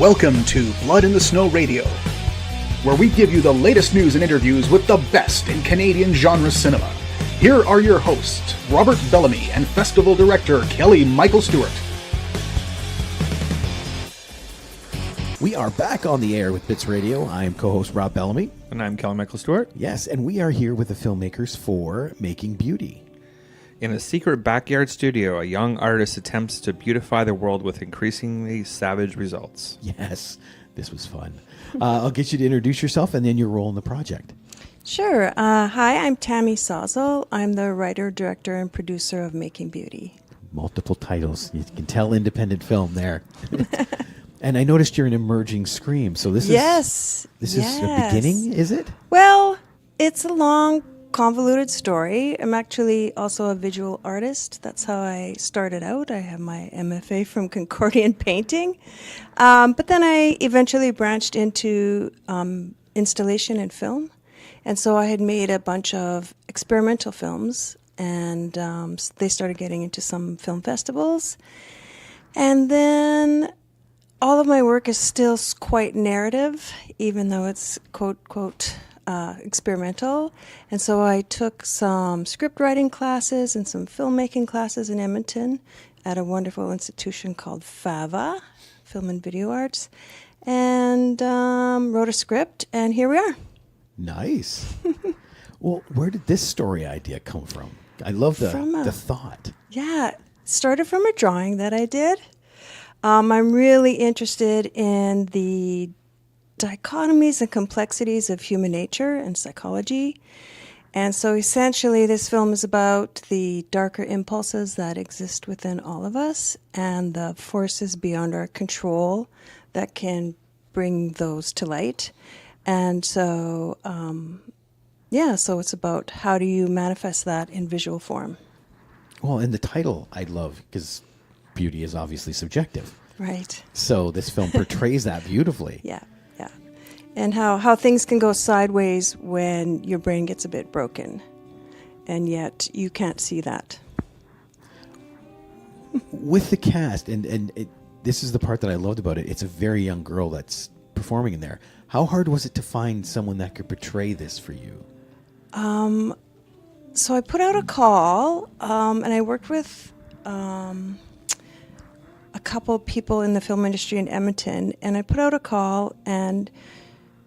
Welcome to Blood in the Snow Radio, where we give you the latest news and interviews with the best in Canadian genre cinema. Here are your hosts, Robert Bellamy and Festival Director Kelly Michael Stewart. We are back on the air with Bits Radio. I am co-host Rob Bellamy. And I'm Kelly Michael Stewart. Yes, and we are here with the filmmakers for Making Beauty. In a secret backyard studio, a young artist attempts to beautify the world with increasingly savage results. Yes, this was fun. I'll get you to introduce yourself and then your role in the project. Sure. Hi, I'm Tammy Salzl. I'm the writer, director, and producer of Making Beauty. Multiple titles. You can tell independent film there. And I noticed you're an emerging Scream, so this is a beginning, is it? Well, it's a long, convoluted story. I'm actually also a visual artist. That's how I started out. I have my MFA from Concordian painting. But then I eventually branched into installation and film. And so I had made a bunch of experimental films, and they started getting into some film festivals. And then all of my work is still quite narrative, even though it's quote, quote, experimental. And so I took some script writing classes and some filmmaking classes in Edmonton at a wonderful institution called FAVA, Film and Video Arts, and wrote a script, and here we are. Nice. Well, where did this story idea come from? I love the thought. Yeah, it started from a drawing that I did. I'm really interested in the dichotomies and complexities of human nature and psychology. And so essentially this film is about the darker impulses that exist within all of us and the forces beyond our control that can bring those to light. And so, so it's about how do you manifest that in visual form. Well, and the title I love because beauty is obviously subjective. Right. So this film portrays that beautifully. Yeah. And how things can go sideways when your brain gets a bit broken, and yet you can't see that. With the cast, this is the part that I loved about it, it's a very young girl that's performing in there. How hard was it to find someone that could portray this for you? So I put out a call, and I worked with a couple people in the film industry in Edmonton, and I put out a call, and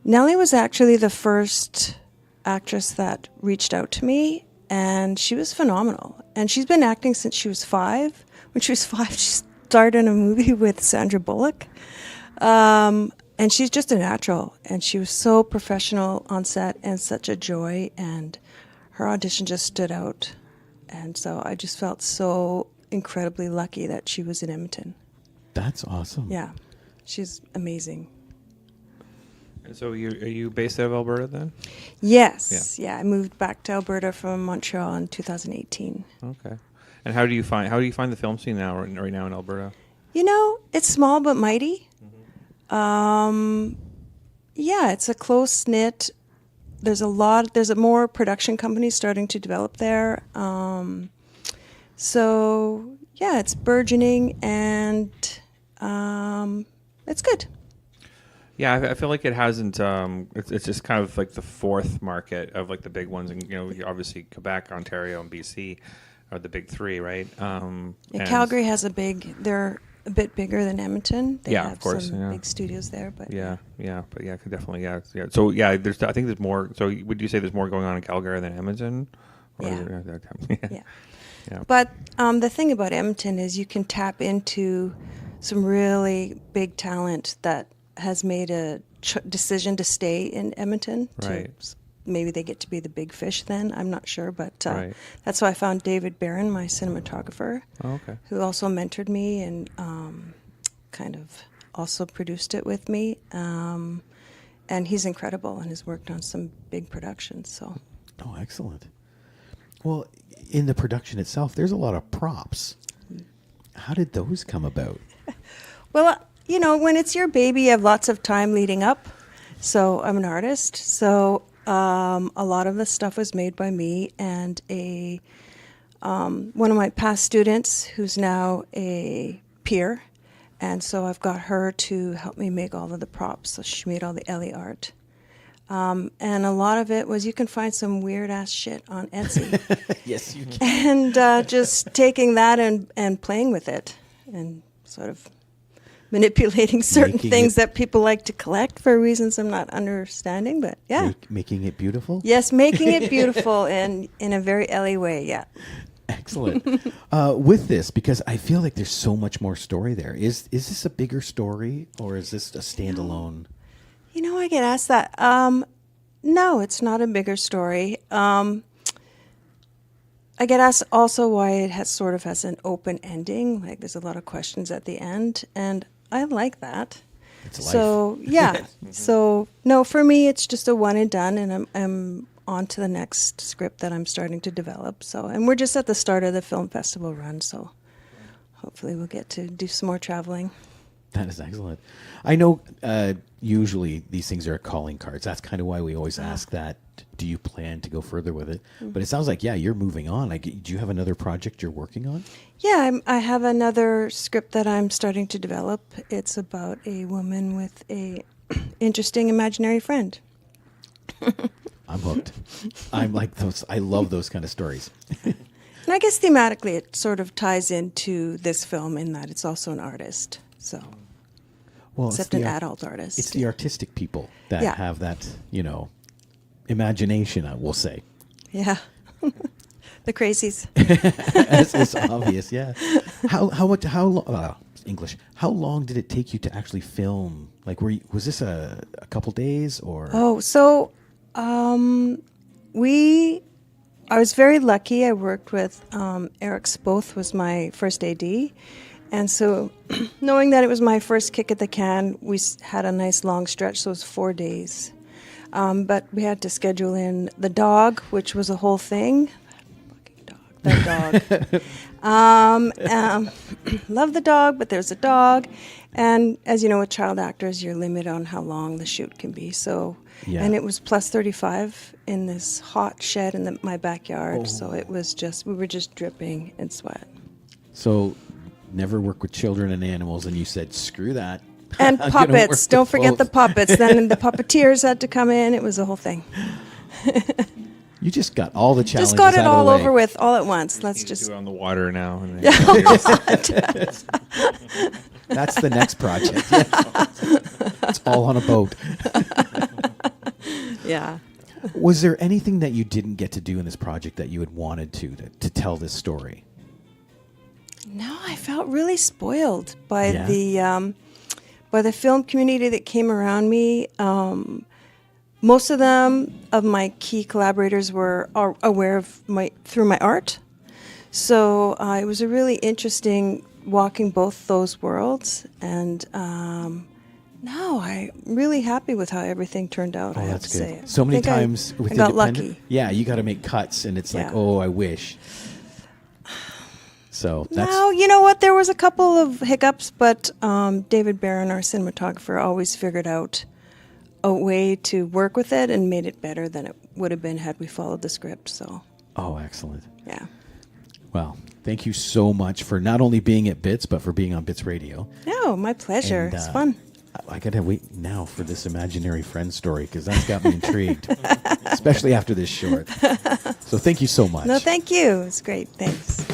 Nellie was actually the first actress that reached out to me, and she was phenomenal. And she's been acting since she was 5. When she was 5, she starred in a movie with Sandra Bullock. And she's just a natural, and she was so professional on set and such a joy, and her audition just stood out. And so I just felt so incredibly lucky that she was in Edmonton. That's awesome. Yeah, she's amazing. And so are you based out of Alberta then? Yes. Yeah, I moved back to Alberta from Montreal in 2018. Okay. And how do you find the film scene right now in Alberta? You know, it's small but mighty. Mm-hmm. It's a close knit. There's more production companies starting to develop there. It's burgeoning, and it's good. Yeah, I feel like it hasn't. It's just kind of like the fourth market of like the big ones, and obviously Quebec, Ontario, and BC are the big three, right? Calgary has they're a bit bigger than Edmonton. They have of course, some big studios there, but definitely. So I think there's more. So would you say there's more going on in Calgary than Edmonton? Yeah. But the thing about Edmonton is you can tap into some really big talent that has made a decision to stay in Edmonton. Right. Maybe they get to be the big fish then. I'm not sure. But that's why I found David Barron, my cinematographer, who also mentored me and kind of also produced it with me. And he's incredible and has worked on some big productions. So. Oh, excellent. Well, in the production itself, there's a lot of props. How did those come about? Well, when it's your baby, you have lots of time leading up. So I'm an artist. So a lot of the stuff was made by me and one of my past students who's now a peer And so I've got her to help me make all of the props. So she made all the Ellie art. And a lot of it was, you can find some weird ass shit on Etsy. Yes, you can. And just taking that and playing with it and sort of manipulating certain Making things it- that people like to collect for reasons I'm not understanding. But yeah. Making it beautiful? Yes, making it beautiful and in a very Ellie way, yeah. Excellent. With this, because I feel like there's so much more story there. Is this a bigger story, or is this a standalone? You know, I get asked that. No, it's not a bigger story. I get asked also why it has an open ending. Like there's a lot of questions at the end, and I like that. It's life. So yeah. So no, for me, it's just a one and done, and I'm on to the next script that I'm starting to develop. So, and we're just at the start of the film festival run, so hopefully we'll get to do some more traveling. That is excellent. I know usually these things are calling cards. That's kind of why we always ask that. Do you plan to go further with it? But it sounds like, yeah, you're moving on. Like, do you have another project you're working on? Yeah, I have another script that I'm starting to develop. It's about a woman with a interesting imaginary friend. I'm hooked. I'm like those. I love those kind of stories. And I guess thematically it sort of ties into this film in that it's also an artist. So, Well, except an adult artist. It's the artistic people that Yeah. have that, imagination, I will say. Yeah. The crazies. It's obvious, yeah. English. How long did it take you to actually film? Like, was this a couple days or? Oh, so I was very lucky. I worked with Eric Spoth was my first AD. And so knowing that it was my first kick at the can, we had a nice long stretch, so it was 4 days. But we had to schedule in the dog, which was a whole thing. That dog. Love the dog, but there's a dog. And as you know, with child actors, you're limited on how long the shoot can be. So, Yeah. and it was plus 35 in this hot shed in my backyard. So it was we were just dripping in sweat. So, never work with children and animals, and you said, screw that. And I'm gonna work puppets. Don't with forget the both. puppets. Then the puppeteers had to come in. It was a whole thing. You just got all the challenges Just got it out of all the way. over with all at once. Let's You just. do it on the water now. And That's the next project. Yeah. It's all on a boat. Yeah. Was there anything that you didn't get to do in this project that you had wanted to tell this story? No, I felt really spoiled by Yeah? the film community that came around me. Most of my key collaborators are aware of through my art. So it was a really interesting walking both those worlds. And no, I'm really happy with how everything turned out. I have That's to good. say. So many I think times with I got independent- lucky. Yeah, you got to make cuts, and it's like, Yeah. oh, I wish. So that's No, you know what? There was a couple of hiccups, but David Barron, our cinematographer, always figured out a way to work with it and made it better than it would have been had we followed the script. So, excellent. yeah. Well, thank you so much for not only being at Bits, but for being on Bits Radio. No, my pleasure. And, It's fun. I gotta wait now for this imaginary friend story because that's got me intrigued, especially after this short. So thank you so much. No, thank you. It's great. Thanks.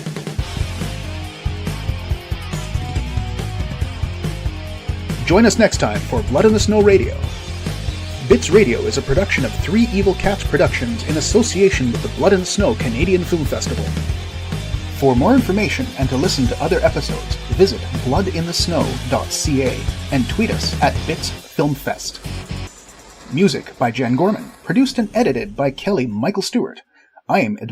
Join us next time for Blood in the Snow Radio. Bits Radio is a production of Three Evil Cats Productions in association with the Blood in the Snow Canadian Film Festival. For more information and to listen to other episodes, visit bloodinthesnow.ca and tweet us at BitsFilmFest. Music by Jan Gorman, produced and edited by Kelly Michael Stewart. I am